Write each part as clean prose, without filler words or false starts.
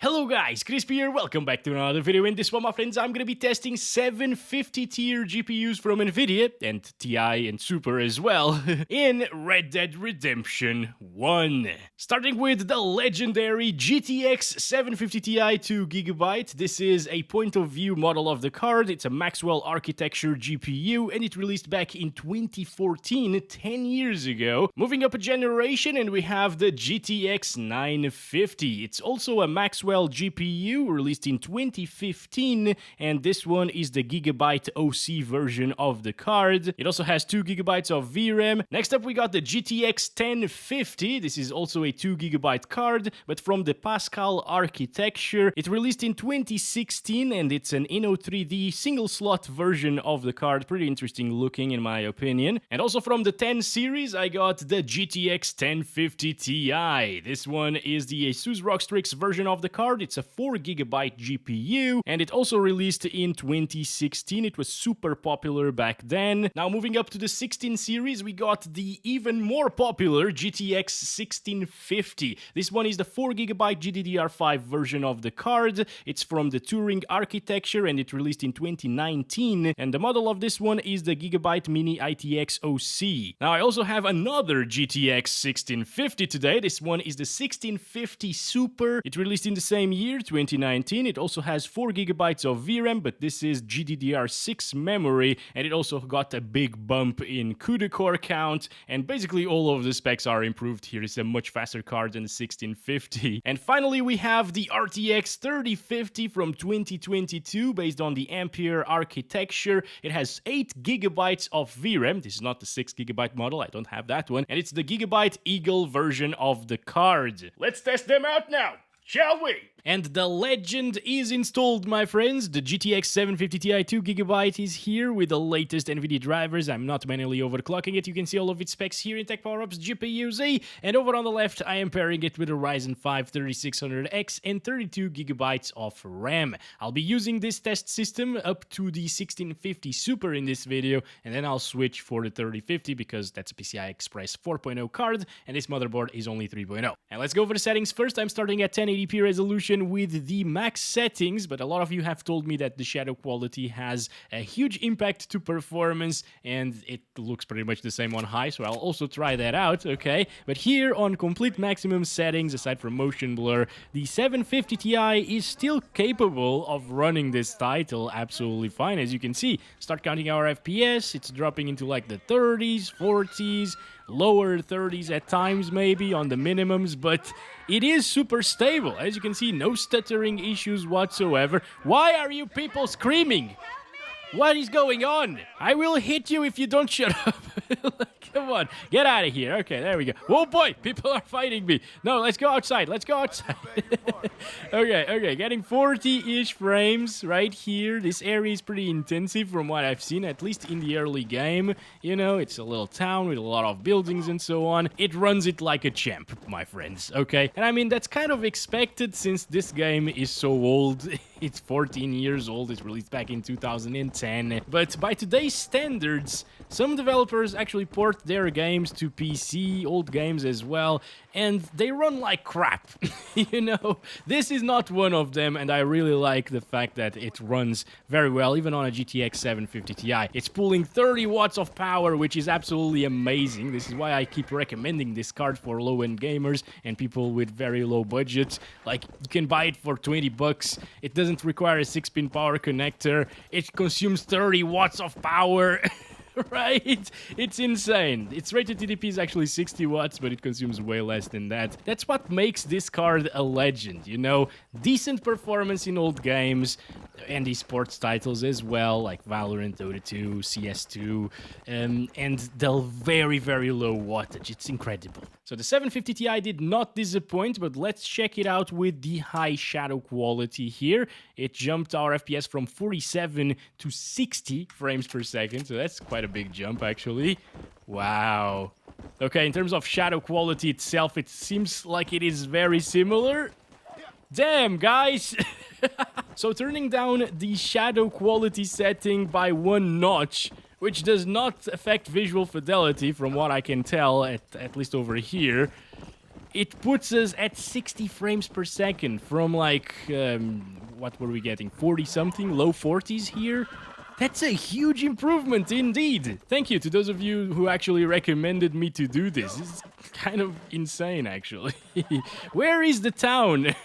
Hello guys, Crispy here, welcome back to another video. In this one, my friends, I'm gonna be testing 750 tier GPUs from Nvidia, and Ti and Super as well, in Red Dead Redemption 1. Starting with the legendary GTX 750 Ti 2GB. This is a point-of-view model of the card. It's a Maxwell architecture GPU, and it released back in 2014, 10 years ago. Moving up a generation, and we have the GTX 950. It's also a Maxwell GPU released in 2015, and this one is the Gigabyte OC version of the card. It also has 2GB of VRAM. Next up we got the GTX 1050. This is also a 2GB card, but from the Pascal architecture. It released in 2016, and it's an Inno3D single slot version of the card. Pretty interesting looking in my opinion. And also from the 10 series I got the GTX 1050 Ti. This one is the Asus Strix version of the card. It's a 4GB GPU, and it also released in 2016. It was super popular back then. Now moving up to the 16 series, we got the even more popular GTX 1650. This one is the 4GB GDDR5 version of the card. It's from the Turing architecture, and it released in 2019. And the model of this one is the Gigabyte Mini ITX OC. Now I also have another GTX 1650 today. This one is the 1650 Super. It released in the same year, 2019. It also has 4GB of VRAM, but this is GDDR6 memory, and it also got a big bump in CUDA core count, and basically all of the specs are improved here. It's a much faster card than the 1650. And finally, we have the RTX 3050 from 2022, based on the Ampere architecture. It has 8GB of VRAM. This is not the 6GB model, I don't have that one, and it's the Gigabyte Eagle version of the card. Let's test them out now, shall we? And the legend is installed, my friends. The GTX 750 Ti 2GB is here with the latest Nvidia drivers. I'm not manually overclocking it. You can see all of its specs here in Tech Power-Ups GPU Z. And over on the left, I am pairing it with a Ryzen 5 3600X and 32GB of RAM. I'll be using this test system up to the 1650 Super in this video, and then I'll switch for the 3050 because that's a PCI Express 4.0 card, and this motherboard is only 3.0. And let's go over the settings first. I'm starting at 1080p resolution with the max settings, but a lot of you have told me that the shadow quality has a huge impact to performance, and it looks pretty much the same on high, so I'll also try that out, okay? But here on complete maximum settings, aside from motion blur, the 750 Ti is still capable of running this title absolutely fine. As you can see, start counting our FPS, it's dropping into like the 30s, 40s, lower 30s at times maybe on the minimums, but it is super stable. As you can see, no stuttering issues whatsoever. Why are you people screaming? What is going on? I will hit you if you don't shut up. Come on, get out of here. Okay, there we go. Oh boy, people are fighting me. No, let's go outside. Let's go outside. Okay, getting 40-ish frames right here. This area is pretty intensive from what I've seen, at least in the early game. You know, it's a little town with a lot of buildings and so on. It runs it like a champ, my friends, okay? And I mean, that's kind of expected since this game is so old. It's 14 years old. It's released back in 2010. But by today's standards, some developers actually port their games to PC, old games as well, and they run like crap. You know, this is not one of them, and I really like the fact that it runs very well, even on a GTX 750 Ti. It's pulling 30 watts of power, which is absolutely amazing. This is why I keep recommending this card for low-end gamers and people with very low budgets. Like, you can buy it for 20 bucks. It doesn't require a 6-pin power connector. It consumes 30 watts of power. Right? It's insane. Its rated TDP is actually 60 watts, but it consumes way less than that. That's what makes this card a legend, you know? Decent performance in old games, and esports titles as well, like Valorant, Dota 2, CS2, and the very, very low wattage. It's incredible. So the 750 Ti did not disappoint, but let's check it out with the high shadow quality here. It jumped our FPS from 47 to 60 frames per second, so that's quite a big jump actually. Wow. Okay, in terms of shadow quality itself, it seems like it is very similar. Damn, guys! So turning down the shadow quality setting by 1 notch, which does not affect visual fidelity from what I can tell, at least over here. it puts us at 60 frames per second from like, what were we getting, 40 something, low 40s here. That's a huge improvement indeed. Thank you to those of you who actually recommended me to do this. It's kind of insane, actually. Where is the town?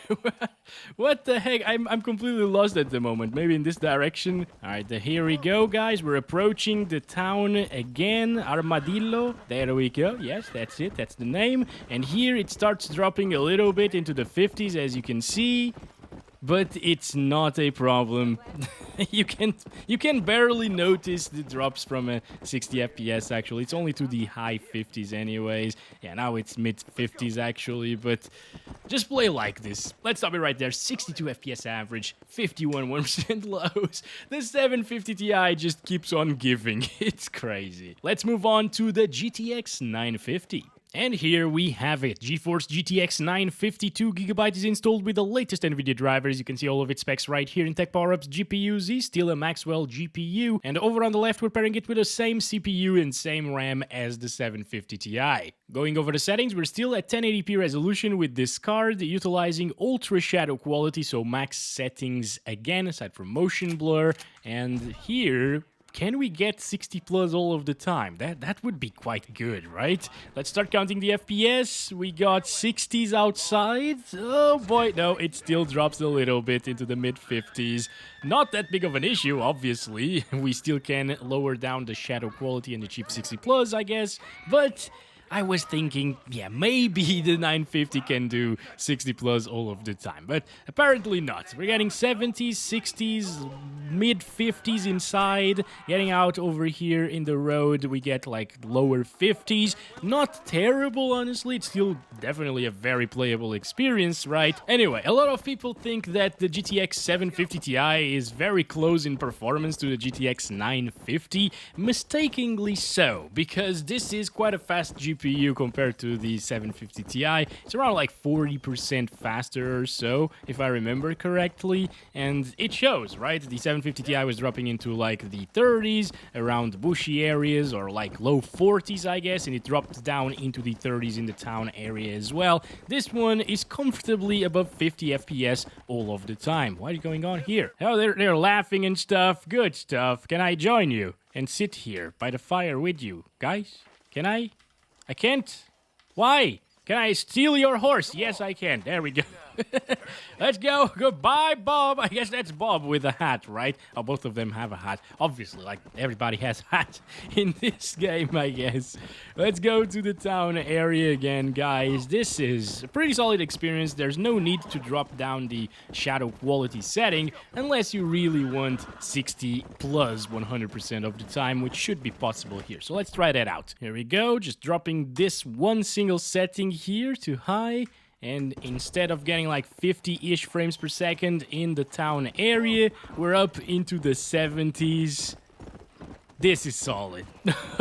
What the heck? I'm completely lost at the moment. Maybe in this direction. All right, here we go, guys. We're approaching the town again. Armadillo. There we go. Yes, that's it. That's the name. And here it starts dropping a little bit into the 50s, as you can see. But it's not a problem. you can barely notice the drops from a 60 FPS actually. It's only to the high 50s anyways. Yeah, now it's mid 50s actually, but just play like this. Let's stop it right there. 62 FPS average, 51 1% lows. The 750 Ti just keeps on giving. It's crazy. Let's move on to the GTX 950. And here we have it. GeForce GTX 952 GB is installed with the latest Nvidia drivers. You can see all of its specs right here in Tech Power-Ups. GPU Z, still a Maxwell GPU. And over on the left, we're pairing it with the same CPU and same RAM as the 750 Ti. Going over the settings, we're still at 1080p resolution with this card, utilizing ultra shadow quality, so max settings again, aside from motion blur. And here, can we get 60 plus all of the time? That would be quite good, right? Let's start counting the FPS. We got 60s outside. Oh boy, no, it still drops a little bit into the mid 50s. Not that big of an issue, obviously. We still can lower down the shadow quality and achieve 60 plus, I guess. But I was thinking, yeah, maybe the 950 can do 60 plus all of the time, but apparently not. We're getting 70s, 60s, mid 50s inside. Getting out over here in the road, we get like lower 50s. Not terrible, honestly. It's still definitely a very playable experience, right? Anyway, a lot of people think that the GTX 750 Ti is very close in performance to the GTX 950. Mistakenly so, because this is quite a fast GPU compared to the 750 Ti. It's around like 40% faster or so, if I remember correctly, and it shows, right? The 750 Ti was dropping into like the 30s, around bushy areas, or like low 40s, I guess, and it dropped down into the 30s in the town area as well. This one is comfortably above 50 FPS all of the time. What is going on here? Oh, they're laughing and stuff. Good stuff. Can I join you and sit here by the fire with you, guys? Can I? I can't. Why? Can I steal your horse? Yes, I can. There we go. Let's go. Goodbye, Bob. I guess that's Bob with a hat, right? Oh, both of them have a hat. Obviously, like, everybody has hats in this game, I guess. Let's go to the town area again, guys. This is a pretty solid experience. There's no need to drop down the shadow quality setting unless you really want 60 plus 100% of the time, which should be possible here. So let's try that out. Here we go. Just dropping this one single setting here to high. And instead of getting like 50-ish frames per second in the town area, we're up into the 70s. This is solid.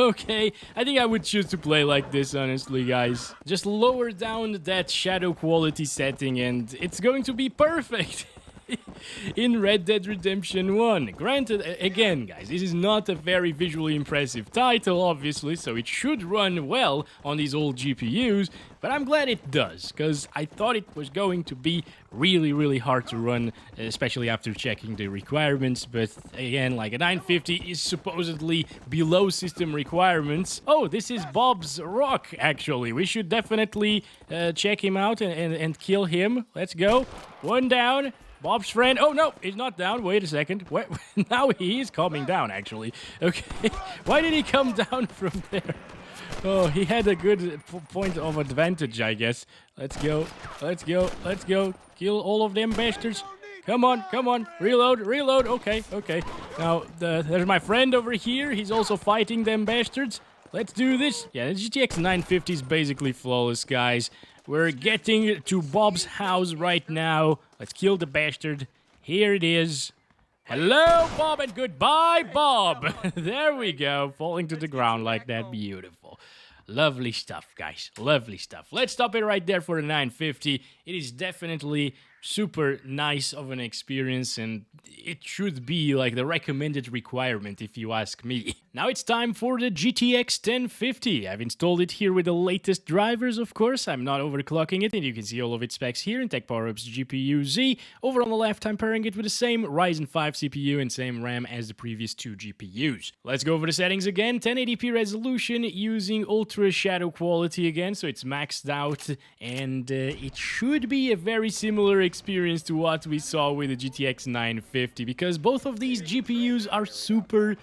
Okay, I think I would choose to play like this, honestly, guys. Just lower down that shadow quality setting and it's going to be perfect. In Red Dead Redemption 1. Granted, again, guys, this is not a very visually impressive title, obviously, so it should run well on these old GPUs, but I'm glad it does, because I thought it was going to be really, really hard to run, especially after checking the requirements, but again, like a 950 is supposedly below system requirements. Oh, this is Bob's Rock, actually. We should definitely check him out and kill him. Let's go. One down. Bob's friend. Oh, no, he's not down. Wait a second. What? Now he is coming down, actually. Okay. Why did he come down from there? Oh, he had a good point of advantage, I guess. Let's go. Let's go. Let's go. Kill all of them bastards. Come on. Come on. Reload. Reload. Okay. Okay. Now, there's my friend over here. He's also fighting them bastards. Let's do this. Yeah, the GTX 950 is basically flawless, guys. We're getting to Bob's house right now. Let's kill the bastard. Here it is. Hello, Bob, and goodbye, Bob. There we go. Falling to the ground like that. Beautiful. Lovely stuff, guys. Lovely stuff. Let's stop it right there for the 950. It is definitely super nice of an experience, and it should be like the recommended requirement if you ask me. Now it's time for the GTX 1050. I've installed it here with the latest drivers, of course. I'm not overclocking it, and you can see all of its specs here in Tech PowerUp's GPU Z. Over on the left, I'm pairing it with the same Ryzen 5 CPU and same RAM as the previous two GPUs. Let's go over the settings again. 1080p resolution using ultra shadow quality again, so it's maxed out, and it should be a very similar experience to what we saw with the GTX 950, because both of these GPUs are super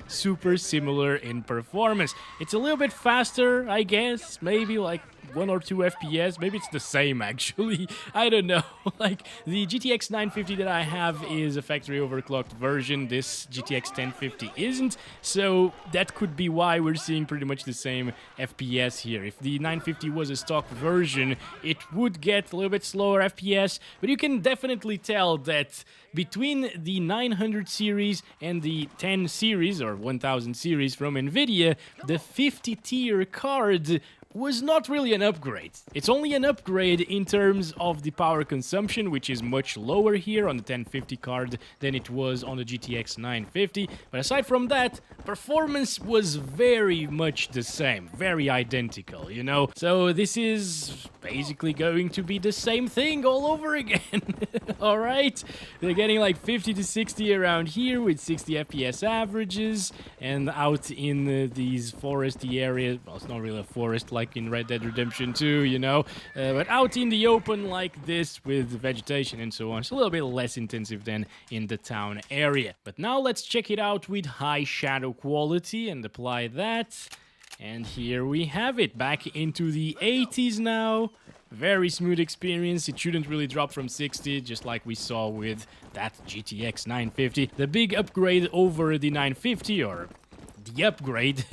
similar in performance. It's a little bit faster, I guess, maybe like 1 or 2 FPS, maybe it's the same actually, I don't know. Like the GTX 950 that I have is a factory overclocked version, this GTX 1050 isn't, so that could be why we're seeing pretty much the same FPS here. If the 950 was a stock version, it would get a little bit slower FPS, but you can definitely tell that between the 900 series and the 10 series or 1000 series from Nvidia, the 50 tier card was not really an upgrade. It's only an upgrade in terms of the power consumption, which is much lower here on the 1050 card than it was on the GTX 950. But aside from that, performance was very much the same, very identical, you know? So this is basically going to be the same thing all over again. Alright? They're getting like 50 to 60 around here with 60 FPS averages, and out in these foresty areas, well, it's not really a forest like in Red Dead Redemption 2, you know, but out in the open like this with vegetation and so on. It's a little bit less intensive than in the town area. But now let's check it out with high shadow quality and apply that. And here we have it, back into the 80s now. Very smooth experience. It shouldn't really drop from 60, just like we saw with that GTX 950. The big upgrade over the 950, or the upgrade,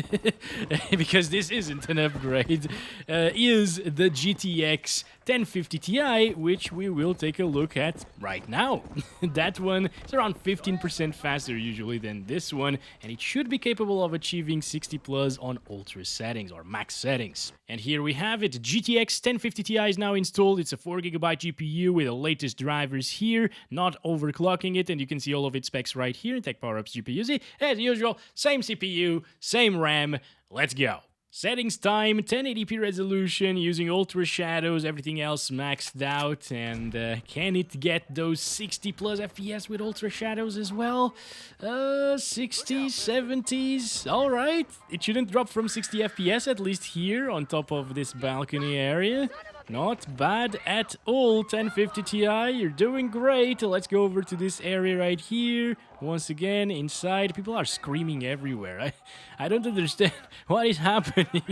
because this isn't an upgrade, is the GTX 1050 Ti, which we will take a look at right now. That one is around 15% faster usually than this one, and it should be capable of achieving 60 plus on ultra settings or max settings. And here we have it. GTX 1050 Ti is now installed. It's a 4GB GPU with the latest drivers here, not overclocking it, and you can see all of its specs right here in Tech PowerUp's GPU Z. As usual, same CPU, same RAM. Let's go. Settings time, 1080p resolution, using ultra shadows, everything else maxed out, and can it get those 60 plus FPS with ultra shadows as well? 60s, 70s, alright. It shouldn't drop from 60 FPS, at least here on top of this balcony area. Not bad at all, 1050 Ti, you're doing great. Let's go over to this area right here. Once again, inside, people are screaming everywhere. I don't understand what is happening.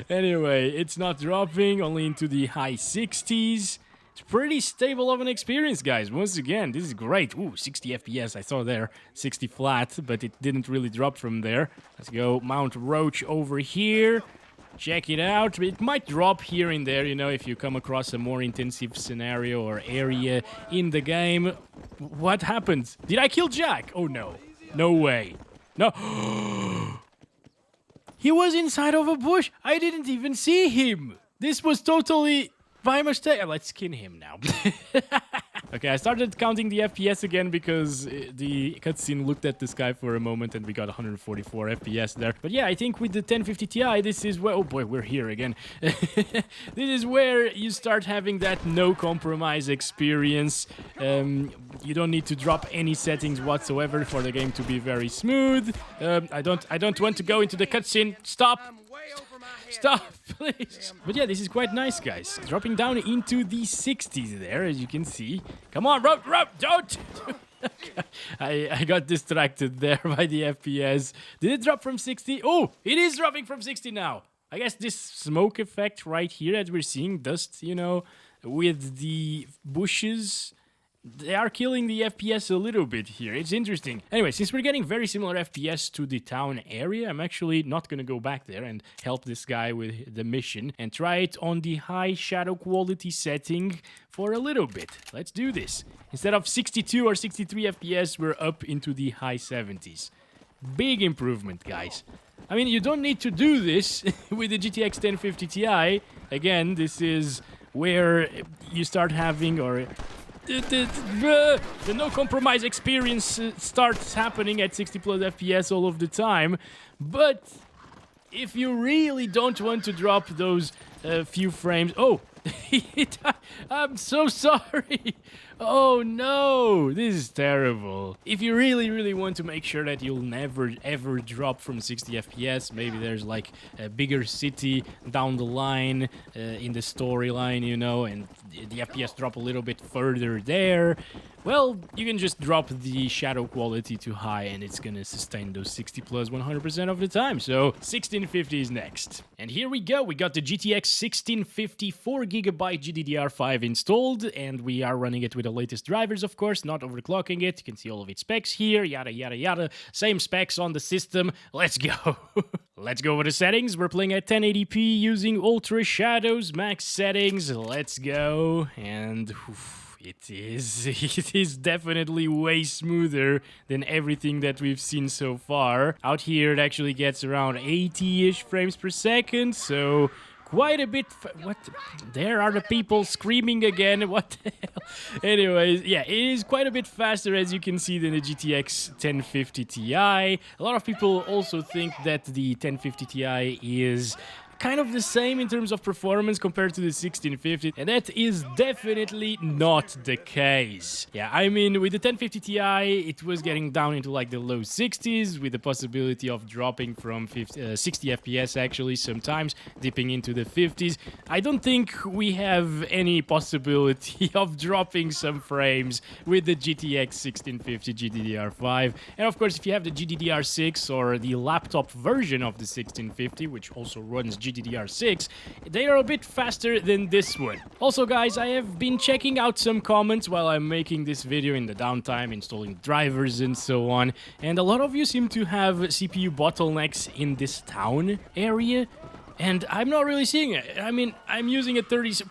Anyway, it's not dropping, only into the high 60s. It's pretty stable of an experience, guys. Once again, this is great. Ooh, 60 FPS, I saw there. 60 flat, but it didn't really drop from there. Let's go Mount Roach over here. Check it out. It might drop here and there, you know, if you come across a more intensive scenario or area in the game. What happened? Did I kill Jack? Oh, no. No way. No. He was inside of a bush. I didn't even see him. This was totally by mistake. Let's skin him now. Okay, I started counting the FPS again because the cutscene looked at the sky for a moment and we got 144 FPS there. But yeah, I think with the 1050 Ti, this is where... Oh boy, we're here again. This is where you start having that no compromise experience. You don't need to drop any settings whatsoever for the game to be very smooth. I don't want to go into the cutscene. Stop! Stop, please. But yeah, this is quite nice, guys. Dropping down into the 60s there, as you can see. Come on, Rob, don't! I got distracted there by the FPS. Did it drop from 60? Oh, it is dropping from 60 now. I guess this smoke effect right here that we're seeing, dust, you know, with the bushes, they are killing the FPS a little bit here. It's interesting. Anyway, since we're getting very similar FPS to the town area, I'm actually not going to go back there and help this guy with the mission and try it on the high shadow quality setting for a little bit. Let's do this. Instead of 62 or 63 FPS, we're up into the high 70s. Big improvement, guys. I mean, you don't need to do this with the GTX 1050 Ti. Again, this is where you start having, or the no compromise experience starts happening at 60 plus FPS all of the time. But if you really don't want to drop those few frames... Oh, I'm so sorry. Oh no, this is terrible. If you really want to make sure that you'll never ever drop from 60 FPS, maybe there's like a bigger city down the line in the storyline, you know, and the FPS drop a little bit further there, well, you can just drop the shadow quality to high and it's gonna sustain those 60 plus 100% of the time. So 1650 is next. And here we go, we got the GTX 1650 4GB GDDR5 installed, and we are running it with the latest drivers, of course, not overclocking it. You can see all of its specs here, yada yada yada. Same specs on the system. Let's go. Let's go over the settings. We're playing at 1080p using ultra shadows, max settings. Let's go. And it is definitely way smoother than everything that we've seen so far. Out here, it actually gets around 80-ish frames per second, so quite a bit... What? There are the people screaming again. What the hell? Anyways, yeah, it is quite a bit faster, as you can see, than the GTX 1050 Ti. A lot of people also think that the 1050 Ti is kind of the same in terms of performance compared to the 1650, and that is definitely not the case. Yeah, I mean, with the 1050 Ti, it was getting down into like the low 60s, with the possibility of dropping from 60 FPS actually, sometimes dipping into the 50s. I don't think we have any possibility of dropping some frames with the GTX 1650 GDDR5. And of course, if you have the GDDR6 or the laptop version of the 1650, which also runs GDDR6, they are a bit faster than this one. Also, guys, I have been checking out some comments while I'm making this video in the downtime, installing drivers and so on, and a lot of you seem to have CPU bottlenecks in this town area. And I'm not really seeing it. I mean, I'm using a 30...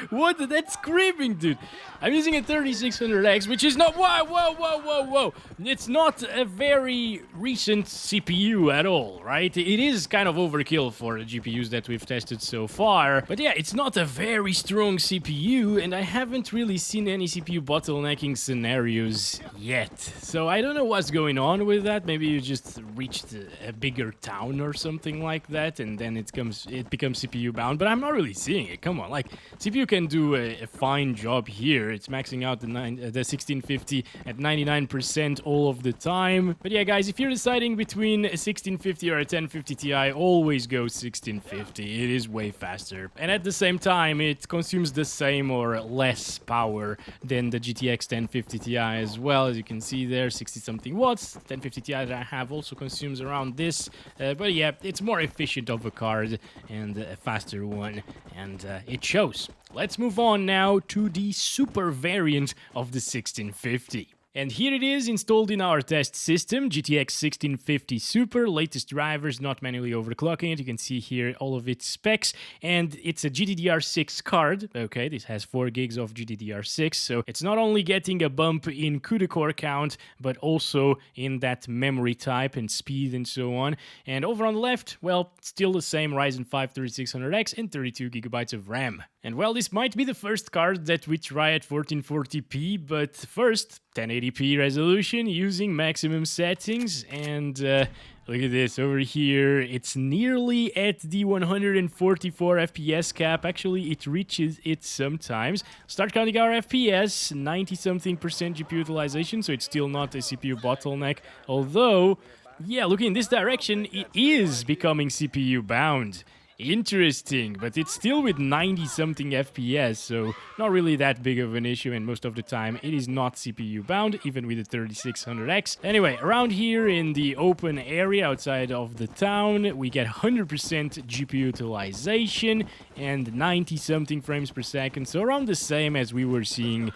What? That's screaming, dude. I'm using a 3600X, which is not... Whoa. It's not a very recent CPU at all, right? It is kind of overkill for the GPUs that we've tested so far. But yeah, it's not a very strong CPU, and I haven't really seen any CPU bottlenecking scenarios yet. So I don't know what's going on with that. Maybe you just reached a bigger town or something like that, and then it becomes CPU bound, but I'm not really seeing it. Come on, like, CPU can do a fine job here. It's maxing out the 1650 at 99% all of the time. But yeah, guys, if you're deciding between a 1650 or a 1050 Ti, always go 1650. It is way faster, and at the same time, it consumes the same or less power than the GTX 1050 Ti as well. As you can see there, 60-something watts. 1050 Ti that I have also consumes around this, but yeah, it's more efficient of a card and a faster one, and it shows. Let's move on now to the super variant of the 1650. And here it is, installed in our test system, GTX 1650 Super, latest drivers, not manually overclocking it. You can see here all of its specs, and it's a GDDR6 card. Okay, this has 4 gigs of GDDR6, so it's not only getting a bump in CUDA core count, but also in that memory type and speed and so on. And over on the left, well, still the same Ryzen 5 3600X and 32 gigabytes of RAM. And well, this might be the first card that we try at 1440p, but first, 1080p resolution using maximum settings, and look at this over here. It's nearly at the 144 FPS cap. Actually, it reaches it sometimes. Start counting our FPS, 90-something% GPU utilization, so it's still not a CPU bottleneck, although, yeah, looking in this direction, it is becoming CPU bound. Interesting, but it's still with 90-something FPS, so not really that big of an issue, and most of the time it is not CPU bound, even with the 3600X. Anyway, around here in the open area outside of the town, we get 100% GPU utilization and 90-something frames per second, so around the same as we were seeing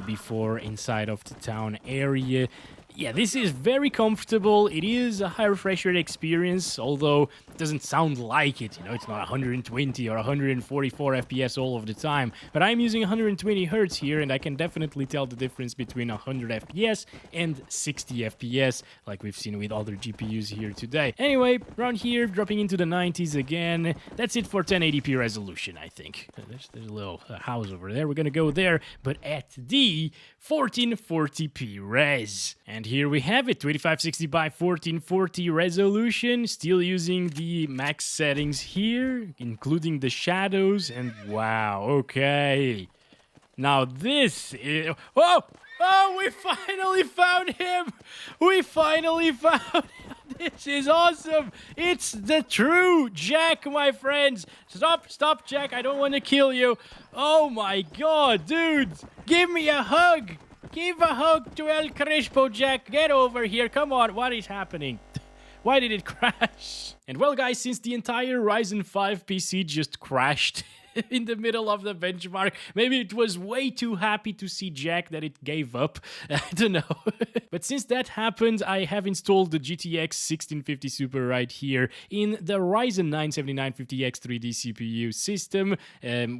before inside of the town area. yeah, this is very comfortable. It is a high refresh rate experience, although it doesn't sound like it. You know, it's not 120 or 144 FPS all of the time. But I'm using 120 Hz here, and I can definitely tell the difference between 100 FPS and 60 FPS, like we've seen with other GPUs here today. Anyway, around here, dropping into the 90s again. That's it for 1080p resolution, I think. There's a little house over there. We're gonna go there, but at the 1440p res. And here we have it, 2560 by 1440 resolution, still using the max settings here, including the shadows, and wow, okay. Now this is... Oh, we finally found him! We finally found him! This is awesome! It's the true Jack, my friends! Stop, Jack, I don't want to kill you. Oh my god, dude! Give me a hug! Give a hug to El Crispo, Jack! Get over here, come on, what is happening? Why did it crash? And well, guys, since the entire Ryzen 5 PC just crashed in the middle of the benchmark, maybe it was way too happy to see Jack that it gave up. I don't know. But since that happened, I have installed the GTX 1650 Super right here in the Ryzen 9 7950X 3D CPU system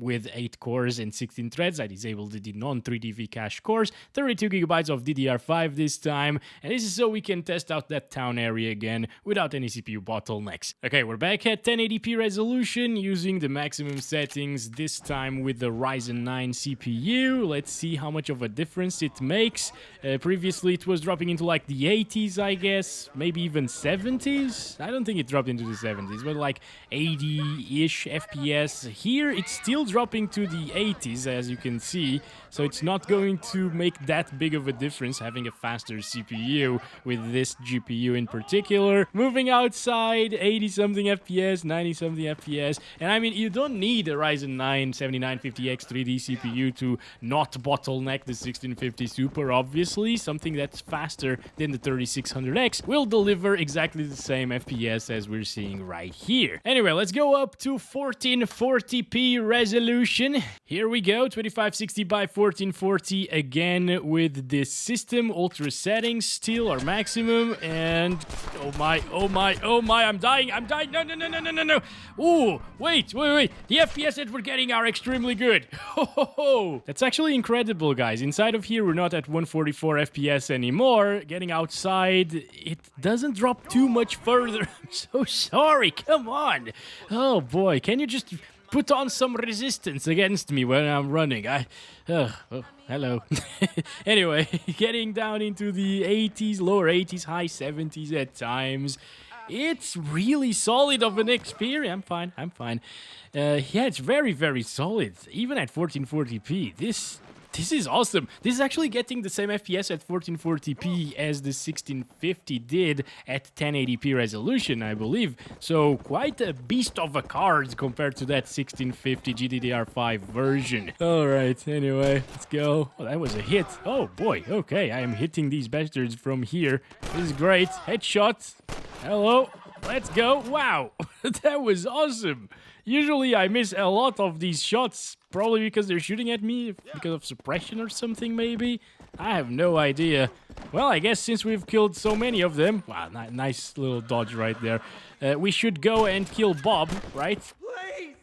with 8 cores and 16 threads. I disabled the non-3D cache cores, 32 gigabytes of DDR5 this time, and this is so we can test out that town area again without any CPU bottlenecks. Okay, we're back at 1080p resolution using the maximum settings, this time with the Ryzen 9 CPU. Let's see how much of a difference it makes. Previously it was dropping into like the 80s, I guess, maybe even 70s. I don't think it dropped into the 70s, but like 80-ish FPS. Here it's still dropping to the 80s, as you can see, so it's not going to make that big of a difference having a faster CPU with this GPU in particular. Moving outside, 80-something FPS, 90-something FPS, and I mean, you don't need a Ryzen 9 7950X 3D CPU to not bottleneck the 1650 Super, obviously. Something that's faster than the 3600X will deliver exactly the same FPS as we're seeing right here. Anyway, let's go up to 1440p resolution. Here we go, 2560 by 1440 again with this system. Ultra settings still are maximum, and oh my, I'm dying, no. Ooh, wait. The FPS that we're getting are extremely good. That's actually incredible, guys. Inside of here, we're not at 144 FPS anymore. Getting outside, it doesn't drop too much further. I'm so sorry, come on. Oh boy, can you just put on some resistance against me when I'm running? Hello. Anyway, getting down into the 80s, lower 80s, high 70s at times. It's really solid of an experience. I'm fine. Yeah, it's very, very solid. Even at 1440p, this is awesome. This is actually getting the same FPS at 1440p as the 1650 did at 1080p resolution, I believe. So quite a beast of a card compared to that 1650 GDDR5 version. All right, anyway, let's go. Oh, that was a hit. Oh boy, okay, I am hitting these bastards from here. This is great. Headshot. Hello, let's go. Wow, that was awesome. Usually I miss a lot of these shots, probably because they're shooting at me, because of suppression or something maybe. I have no idea. Well, I guess since we've killed so many of them, wow, nice little dodge right there. We should go and kill Bob, right? Please,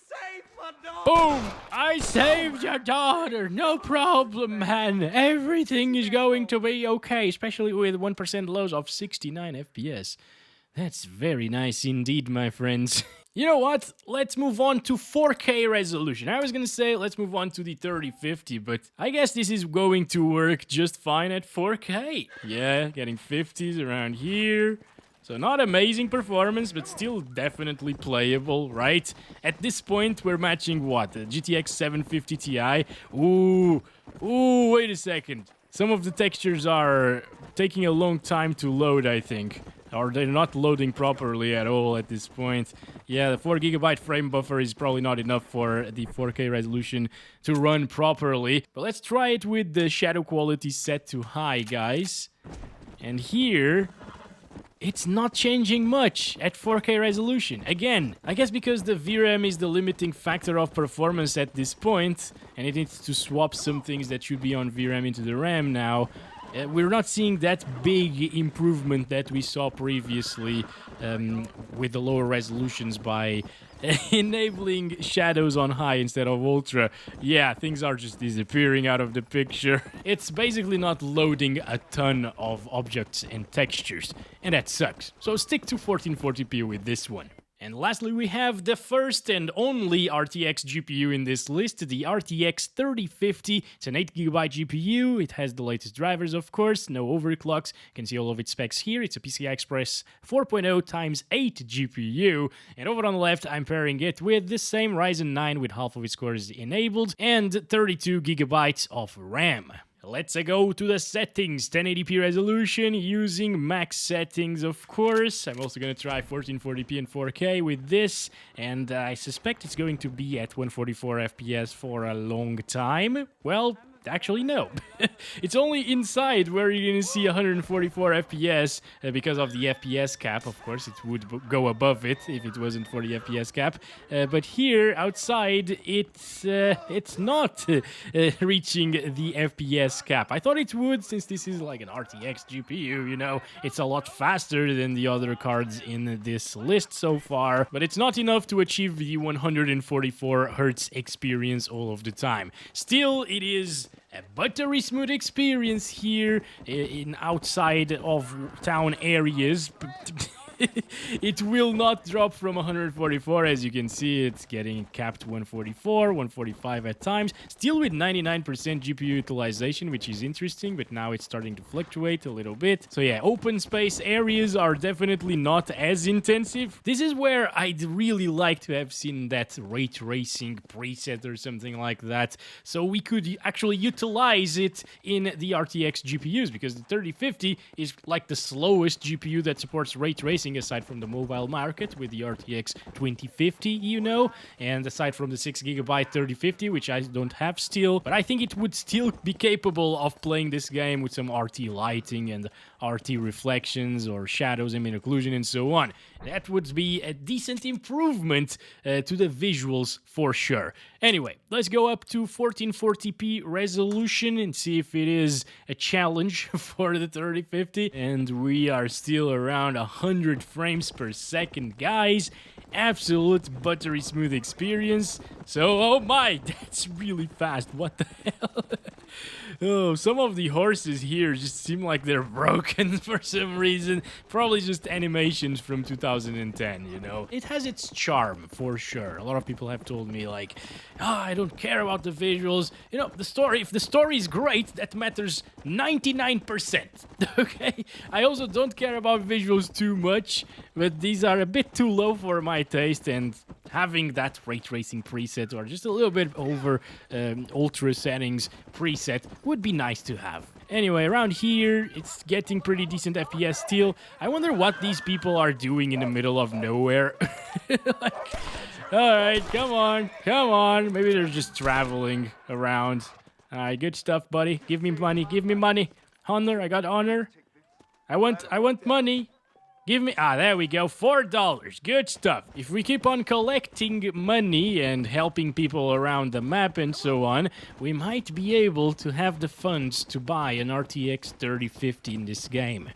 save my daughter! Boom! I saved your daughter! No problem, man. Everything is going to be okay, especially with 1% lows of 69 FPS. That's very nice indeed, my friends. You know what? Let's move on to 4K resolution. I was gonna say let's move on to the 3050, but I guess this is going to work just fine at 4K. Yeah, getting 50s around here. So not amazing performance, but still definitely playable, right? At this point, we're matching what? The GTX 750 Ti? Ooh, wait a second. Some of the textures are taking a long time to load, I think. Or they're not loading properly at all at this point. Yeah, the 4 GB frame buffer is probably not enough for the 4K resolution to run properly. But let's try it with the shadow quality set to high, guys. And here, it's not changing much at 4K resolution. Again, I guess because the VRAM is the limiting factor of performance at this point, and it needs to swap some things that should be on VRAM into the RAM now. we're not seeing that big improvement that we saw previously with the lower resolutions by enabling shadows on high instead of ultra. Yeah, things are just disappearing out of the picture. It's basically not loading a ton of objects and textures, and that sucks. So stick to 1440p with this one. And lastly, we have the first and only RTX GPU in this list, the RTX 3050. It's an 8GB GPU. It has the latest drivers, of course, no overclocks. You can see all of its specs here. It's a PCI Express 4.0 x 8 GPU. And over on the left, I'm pairing it with the same Ryzen 9 with half of its cores enabled and 32GB of RAM. Let's go to the settings, 1080p resolution using max settings, of course. I'm also going to try 1440p and 4K with this, and I suspect it's going to be at 144 FPS for a long time. Well, actually, no. It's only inside where you're going to see 144 FPS because of the FPS cap. Of course, it would go above it if it wasn't for the FPS cap. But here, outside, it's not reaching the FPS cap. I thought it would, since this is like an RTX GPU, you know. It's a lot faster than the other cards in this list so far. But it's not enough to achieve the 144 Hz experience all of the time. Still, it is a buttery smooth experience here in outside of town areas. It will not drop from 144, as you can see. It's getting capped 144, 145 at times. Still with 99% GPU utilization, which is interesting, but now it's starting to fluctuate a little bit. So yeah, open space areas are definitely not as intensive. This is where I'd really like to have seen that ray tracing preset or something like that, so we could actually utilize it in the RTX GPUs, because the 3050 is like the slowest GPU that supports ray tracing aside from the mobile market with the RTX 2050, you know, and aside from the 6GB 3050, which I don't have still, but I think it would still be capable of playing this game with some RT lighting and RT reflections or shadows, ambient occlusion, and so on. That would be a decent improvement to the visuals for sure. Anyway, let's go up to 1440p resolution and see if it is a challenge for the 3050. And we are still around 100 frames per second, guys. Absolute buttery smooth experience. So, oh my, that's really fast. What the hell? Oh, some of the horses here just seem like they're broken for some reason. Probably just animations from 2010, you know. It has its charm, for sure. A lot of people have told me, like, I don't care about the visuals. You know, the story, if the story is great, that matters 99%, okay? I also don't care about visuals too much, but these are a bit too low for my taste, and having that ray tracing preset or just a little bit over ultra settings preset would be nice to have. Anyway, around here, it's getting pretty decent FPS still. I wonder what these people are doing in the middle of nowhere. Like, alright, come on. Maybe they're just traveling around. Alright, good stuff, buddy. Give me money. Honor, I got honor. I want money. Give me, there we go, $4. Good stuff. If we keep on collecting money and helping people around the map and so on, we might be able to have the funds to buy an RTX 3050 in this game.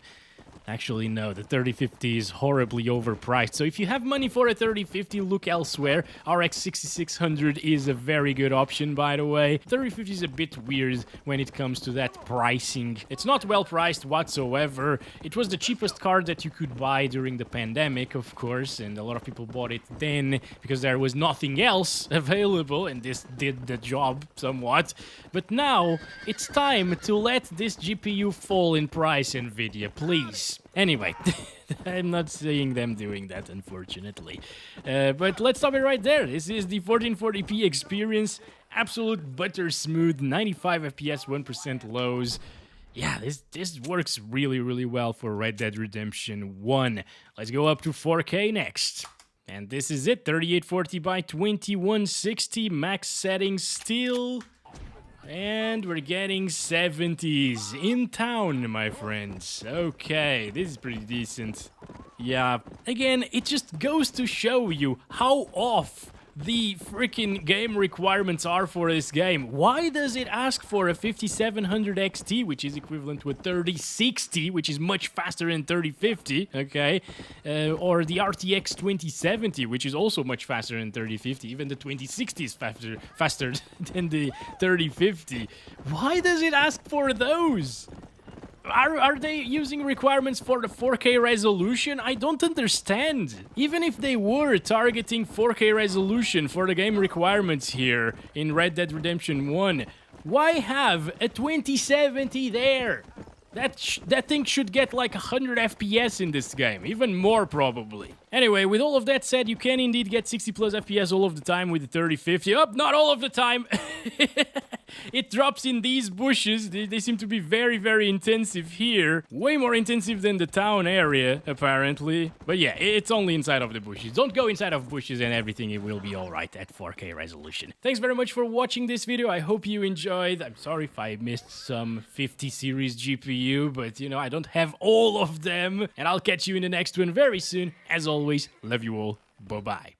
Actually, no, the 3050 is horribly overpriced. So if you have money for a 3050, look elsewhere. RX 6600 is a very good option, by the way. 3050 is a bit weird when it comes to that pricing. It's not well priced whatsoever. It was the cheapest card that you could buy during the pandemic, of course, and a lot of people bought it then because there was nothing else available, and this did the job somewhat. But now, it's time to let this GPU fall in price, Nvidia, please. Anyway, I'm not seeing them doing that, unfortunately. But let's stop it right there. This is the 1440p experience. Absolute butter smooth, 95 FPS, 1% lows. Yeah, this works really, really well for Red Dead Redemption 1. Let's go up to 4K next. And this is it, 3840 by 2160, max settings still. And we're getting 70s in town, my friends. Okay, this is pretty decent. Yeah, again, it just goes to show you how off the freaking game requirements are for this game. Why does it ask for a 5700 XT, which is equivalent to a 3060, which is much faster than 3050, okay? Or the RTX 2070, which is also much faster than 3050. Even the 2060 is faster than the 3050. Why does it ask for those? Are they using requirements for the 4K resolution? I don't understand. Even if they were targeting 4K resolution for the game requirements here in Red Dead Redemption 1, why have a 2070 there? That thing should get like 100 FPS in this game, even more probably. Anyway, with all of that said, you can indeed get 60 plus FPS all of the time with the 3050. Oh, not all of the time! It drops in these bushes. They seem to be very, very intensive here. Way more intensive than the town area, apparently. But yeah, it's only inside of the bushes. Don't go inside of bushes and everything, it will be alright at 4K resolution. Thanks very much for watching this video. I hope you enjoyed. I'm sorry if I missed some 50 series GPU, but you know, I don't have all of them. And I'll catch you in the next one very soon. As always, love you all. Bye-bye.